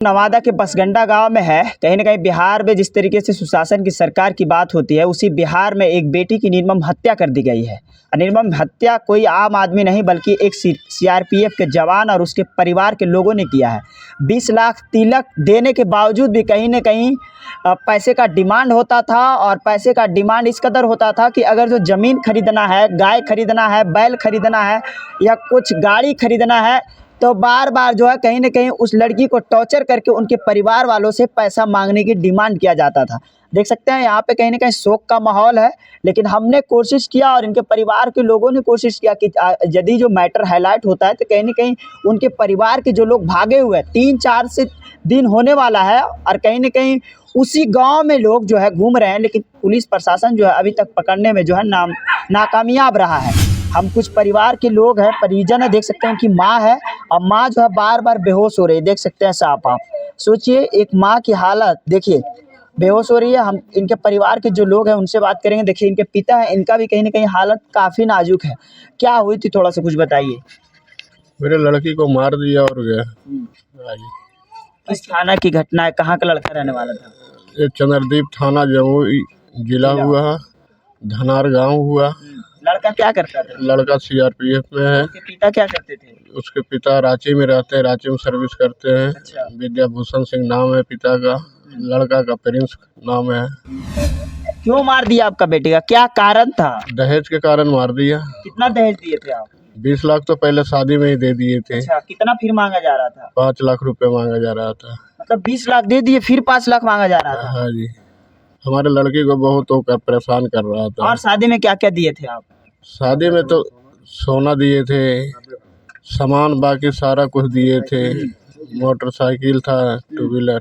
नवादा के बसगंडा गांव में है। कहीं ना कहीं बिहार में जिस तरीके से सुशासन की सरकार की बात होती है, उसी बिहार में एक बेटी की निर्मम हत्या कर दी गई है। निर्मम हत्या कोई आम आदमी नहीं बल्कि एक सीआरपीएफ के जवान और उसके परिवार के लोगों ने किया है। 20 लाख तिलक देने के बावजूद भी कहीं ना कहीं पैसे का डिमांड होता था, और पैसे का डिमांड इस कदर होता था कि अगर जो ज़मीन खरीदना है, गाय खरीदना है, बैल खरीदना है या कुछ गाड़ी खरीदना है, तो बार बार जो है कहीं ना कहीं उस लड़की को टॉर्चर करके उनके परिवार वालों से पैसा मांगने की डिमांड किया जाता था। देख सकते हैं यहाँ पे कहीं ना कहीं शोक का माहौल है, लेकिन हमने कोशिश किया और इनके परिवार के लोगों ने कोशिश किया कि यदि जो मैटर हाईलाइट होता है तो कहीं ना कहीं उनके परिवार के जो लोग भागे हुए हैं, 3-4 से दिन होने वाला है और कहीं ना कहीं उसी गाँव में लोग जो है घूम रहे हैं, लेकिन पुलिस प्रशासन जो है अभी तक पकड़ने में जो है नाकामयाब रहा है। हम कुछ परिवार के लोग हैं, परिजन है, देख सकते हैं कि माँ है और माँ जो है बार बार बेहोश हो रही है। देख सकते हैं साहब, आप सोचिए एक माँ की हालत देखिए, बेहोश हो रही है। हम इनके परिवार के जो लोग हैं उनसे बात करेंगे। देखिए इनके पिता हैं, इनका भी कहीं ना कहीं हालत काफ़ी नाजुक है। क्या हुई थी, थोड़ा सा कुछ बताइए। मेरे लड़की को मार दिया और गया। किस थाना की घटना है, कहाँ का लड़का रहने वाला था? ये चंद्रदीप थाना जमुई जिला हुआ, धनार गांव हुआ। लड़का क्या करता था? लड़का सीआरपीएफ में है। उसके पिता क्या करते थे? उसके पिता रांची में रहते हैं, रांची में सर्विस करते हैं। अच्छा। विद्याभूषण सिंह नाम है पिता का, लड़का का प्रिंस नाम है। क्यों मार दिया आपका बेटे का, क्या कारण था? दहेज के कारण मार दिया। कितना दहेज दिए थे आप? 20 लाख तो पहले शादी में ही दे दिए थे। अच्छा, कितना फिर मांगा जा रहा था? 5 लाख रुपए मांगा जा रहा था। मतलब 20 लाख दे दिए, फिर 5 लाख मांगा जा रहा था? हाँ जी, हमारे लड़की को बहुत होकर परेशान कर रहा था। और शादी में क्या क्या दिए थे आप? शादी में तो सोना दिए थे, सामान बाकी सारा कुछ दिए थे, मोटरसाइकिल था, 2 व्हीलर।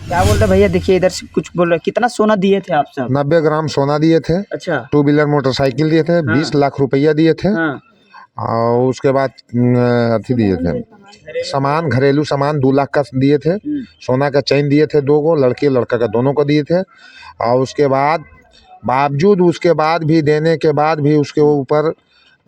क्या बोल रहे भैया, देखिए इधर से कुछ बोल रहे, कितना सोना दिए थे आप सब? 90 ग्राम सोना दिए थे। अच्छा। 2 व्हीलर मोटरसाइकिल दिए थे। 20 लाख रुपया दिए थे। हाँ। और उसके बाद अथी दिए थे, सामान, घरेलू सामान 2 लाख का दिए थे। सोना का चैन दिए थे 2 गो, लड़की लड़का का दोनों को दिए थे। और उसके बाद उसके बाद भी देने के बाद भी उसके ऊपर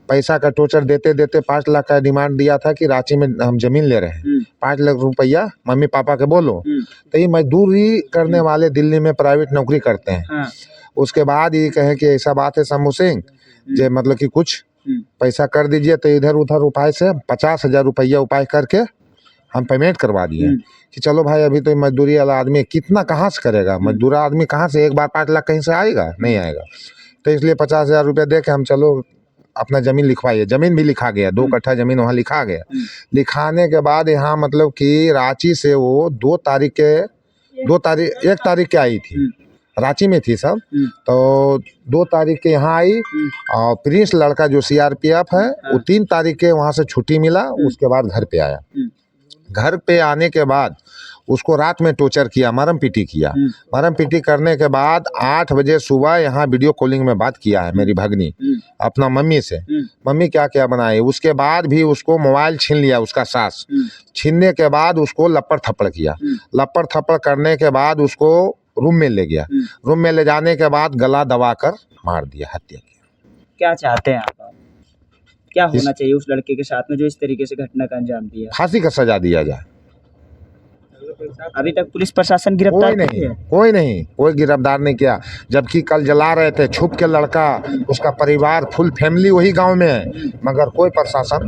पैसा का टोचर देते देते 5 लाख का डिमांड दिया था कि रांची में हम जमीन ले रहे हैं, 5 लाख रुपया मम्मी पापा के बोलो। तो ये मजदूरी करने वाले दिल्ली में प्राइवेट नौकरी करते हैं। हाँ। उसके बाद ये कहे कि ऐसा बात है शंभू सिंह, जो मतलब कि कुछ पैसा कर दीजिए। तो इधर उधर उपाय से 50,000 रुपया उपाय करके हम पेमेंट करवा दिए कि चलो भाई, अभी तो मजदूरी वाला आदमी कितना कहाँ से करेगा, मजदूर आदमी कहाँ से एक बार 5 लाख कहीं से आएगा, नहीं आएगा। तो इसलिए 50,000 रुपया दे के हम चलो अपना ज़मीन लिखवाइए। ज़मीन भी लिखा गया, 2 कट्ठा ज़मीन वहाँ लिखा गया। लिखाने के बाद यहाँ मतलब कि रांची से वो 1 तारीख के आई थी, रांची में थी सब। तो 2 तारीख के यहाँ आई और प्रिंस लड़का जो सीआरपीएफ है वो 3 तारीख के वहाँ से छुट्टी मिला। उसके बाद घर पे आया। घर पे आने के बाद उसको रात में टॉर्चर किया, मरम पीटी किया। मरम पीटी करने के बाद 8 बजे सुबह यहाँ वीडियो कॉलिंग में बात किया है मेरी भगनी अपना मम्मी से। मम्मी क्या क्या बनाए। उसके बाद भी उसको मोबाइल छीन लिया, उसका सास छीनने के बाद उसको लपड़ थप्पड़ किया। लपड़ थप्पड़ करने के बाद उसको रूम में ले गया। रूम में ले जाने के बाद गला दबाकर मार दिया, हत्या किया। क्या चाहते हैं आप? क्या होना चाहिए उस लड़के के साथ में जो इस तरीके से घटना का अंजाम दिया? फांसी का सजा दिया जाए। अभी तक पुलिस प्रशासन गिरफ्तार कोई गिरफ्तार नहीं किया। जबकि कल जला रहे थे छुप के लड़का, उसका परिवार फुल फैमिली वही गांव में है, मगर कोई प्रशासन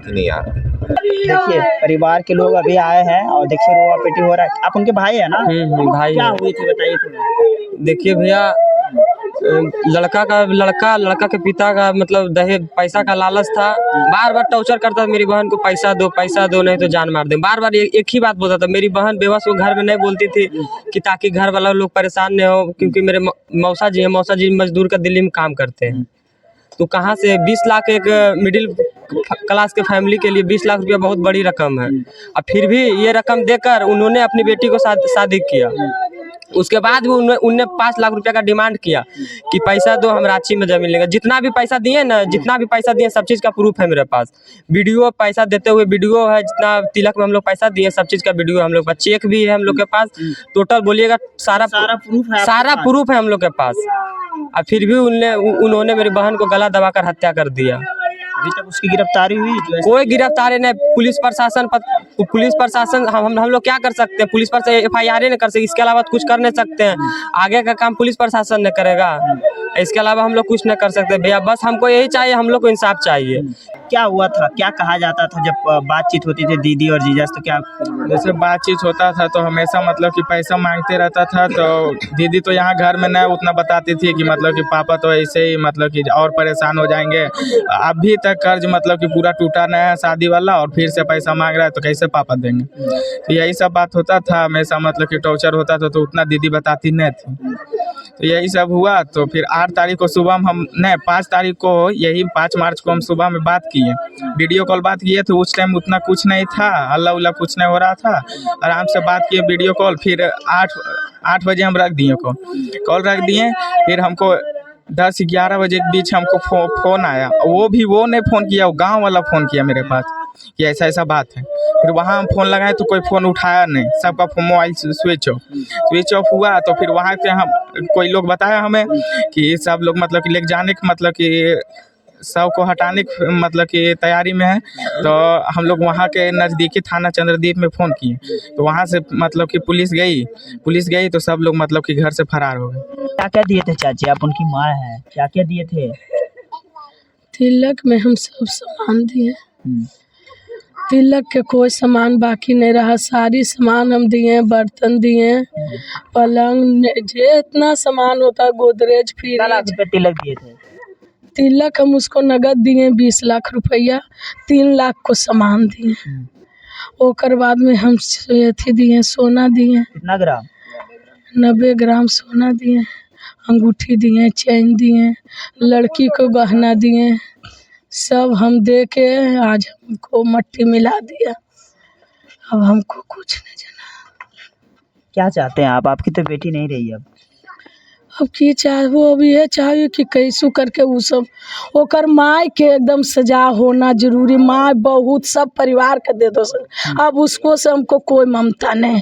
नहीं आ रहा। देखिए परिवार के लोग अभी आए हैं और देखिए रोआ पिटी हो रहा है। आप उनके भाई है ना? भाई। क्या हुई थी बताइए थोड़ा। देखिए भैया, लड़का के पिता का मतलब दहेज पैसा का लालच था। बार बार टॉर्चर करता था मेरी बहन को, पैसा दो नहीं तो जान मार दे। बार बार एक ही बात बोलता था। मेरी बहन बेबस वो घर में नहीं बोलती थी कि ताकि घर वाला लोग परेशान नहीं हो, क्योंकि मेरे मौसा जी मजदूर का दिल्ली में काम करते हैं। तो कहाँ से 20 लाख एक मिडिल क्लास के फैमिली के लिए 20 लाख रुपया बहुत बड़ी रकम है। और फिर भी ये रकम देकर उन्होंने अपनी बेटी को शादी किया। उसके बाद भी उनने 5 लाख रुपया का डिमांड किया कि पैसा दो, हम रांची में जमीन लेंगे। जितना भी पैसा दिए सब चीज़ का प्रूफ है मेरे पास। वीडियो पैसा देते हुए वीडियो है, जितना तिलक में हम लोग पैसा दिए सब चीज़ का वीडियो है हम लोग के पास, चेक भी है हम लोग के पास। टोटल बोलिएगा सारा प्रूफ है हम लोग के पास। और फिर भी उन्होंने मेरी बहन को गला दबाकर हत्या कर दिया। अभी तक उसकी गिरफ्तारी हुई? कोई गिरफ्तारी नहीं। पुलिस प्रशासन पुलिस प्रशासन हम लोग क्या कर सकते हैं? पुलिस पर FIR नहीं कर सकते, इसके अलावा कुछ कर नहीं सकते हैं। आगे का काम पुलिस प्रशासन ने करेगा, इसके अलावा हम लोग कुछ नहीं कर सकते भैया। बस हमको यही चाहिए, हम लोग को इंसाफ चाहिए। क्या हुआ था, क्या कहा जाता था जब बातचीत होती थी दीदी और जीजा से? तो क्या जैसे बातचीत होता था तो हमेशा मतलब कि पैसा मांगते रहता था, तो दीदी तो यहाँ घर में नहीं उतना बताती थी कि मतलब कि पापा तो ऐसे ही मतलब कि और परेशान हो जाएंगे। अभी तक कर्ज मतलब कि पूरा टूटा नहीं है शादी वाला, और फिर से पैसा मांग रहा है तो कैसे पापा देंगे? तो यही सब बात होता था हमेशा, मतलब कि टॉर्चर होता था, तो उतना दीदी बताती नहीं थी। तो यही सब हुआ। तो फिर 8 तारीख को सुबह में हम नहीं 5 तारीख को, यही 5 मार्च को हम सुबह में बात किए, वीडियो कॉल बात किए। तो उस टाइम उतना कुछ नहीं था, अल्लाह उल्लाह कुछ नहीं हो रहा था, आराम से बात किए वीडियो कॉल। फिर 8 बजे हम रख दिए कॉल रख दिए। फिर हमको 10-11 बजे के बीच हमको फ़ोन आया, वो नहीं फ़ोन किया, वो गाँव वाला फ़ोन किया मेरे पास कि ऐसा ऐसा बात है। फिर वहाँ हम फ़ोन लगाए तो कोई फ़ोन उठाया नहीं, सबका मोबाइल स्विच ऑफ हुआ। तो फिर वहाँ से हम कोई लोग बताया हमें कि सब लोग मतलब कि लेके जाने के मतलब कि शव को हटाने की मतलब कि तैयारी में है। तो हम लोग वहाँ के नज़दीकी थाना चंद्रदीप में फ़ोन किए, तो वहाँ से मतलब कि पुलिस गई तो सब लोग मतलब कि घर से फरार हो गए। क्या क्या दिए थे चाची? आप उनकी माँ हैं, क्या क्या दिए थे? तिलक में हम सब सामान दिए, तिलक के कोई सामान बाकी नहीं रहा, सारी सामान हम दिए, बर्तन दिए, पलंग, जितना सामान होता, गोदरेज, कितना लाख फ्रिज। रुपए तिलक दिए थे? तिलक हम उसको नगद दिए 20 लाख रुपया, 3 लाख को सामान दिए। ओकर बाद में हम अथी दिए, सोना दिए, कितना ग्राम? 90 ग्राम सोना दिए, अंगूठी दिए, चैन दिए, लड़की को गहना दिए, सब हम दे के आज हमको मट्टी मिला दिया। अब हमको कुछ नहीं जाना। क्या चाहते हैं आप? आपकी तो बेटी नहीं रही अब की चाहे वो अभी ये चाहिए कि कैसू करके वो सब ओकर माय के एकदम सजा होना जरूरी। माँ बहुत सब परिवार के दे दो, अब उसको से हमको कोई ममता नहीं।